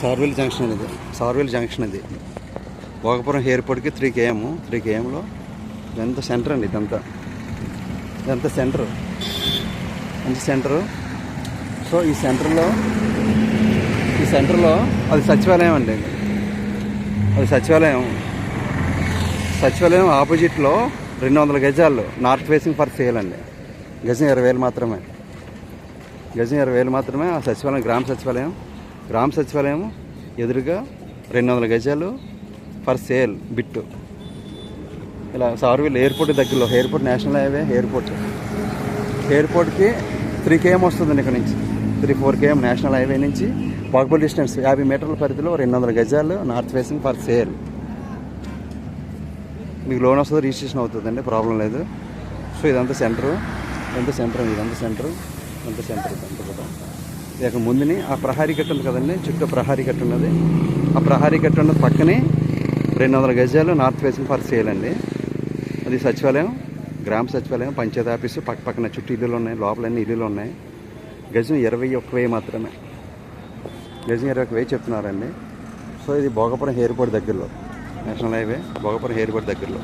సార్వేల్ junction ఇది. సార్వేల్ junction ఇది. భోగపురం ఎయిర్పోర్ట్కి 3 km. 3 kmలో ఇదంతా సెంటర్ అండి. ఇదంతా సెంటర్, మంచి సెంటరు. సో ఈ సెంటర్లో అది సచివాలయం అండి. అది సచివాలయం ఆపోజిట్లో 200 గజాల్లో నార్త్ ఫేసింగ్ ఫర్ సేల్ అండి. గజం 20,000 మాత్రమే. ఆ సచివాలయం గ్రామ సచివాలయం ఎదురుగా 200 గజాలు ఫర్ సేల్ బిట్టు. ఇలా సార్వేల్ ఎయిర్పోర్ట్ దగ్గరలో, ఎయిర్పోర్ట్ నేషనల్ హైవే ఎయిర్పోర్ట్కి 3 km వస్తుందండి. ఇక్కడ నుంచి 3-4 km నేషనల్ హైవే నుంచి వాకబుల్ డిస్టెన్స్ 50 మీటర్ల పరిధిలో 200 గజాలు నార్త్ ఫేసింగ్ ఫర్ సేల్. మీకు లోన్ వస్తుంది, రిజిస్ట్రేషన్ అవుతుందండి, ప్రాబ్లం లేదు. సో ఇదంతా సెంటరు. ఇదంతా సెంటర్ కూడా. ఇక ముందుని ఆ ప్రహారీ కట్ట ఉంది కదండి, చుట్టూ ప్రహారీ కట్ట ఉన్నది. ఆ ప్రహారీ కట్ట ఉన్నది పక్కనే 200 గజాలు నార్త్ ఫేసింగ్ ఫర్ సేల్ అండి. అది సచివాలయం, గ్రామ సచివాలయం, పంచాయతీ ఆఫీసు పక్కన చుట్టూ ఇల్లులు ఉన్నాయి, లోపలన్నీ ఇల్లులు ఉన్నాయి. గజం 21,000 మాత్రమే. గజం 21,000 చెప్తున్నారండి. సో ఇది భోగపురం ఎయిర్పోర్ట్ దగ్గరలో, నేషనల్ హైవే భోగపురం ఎయిర్పోర్ట్ దగ్గరలో.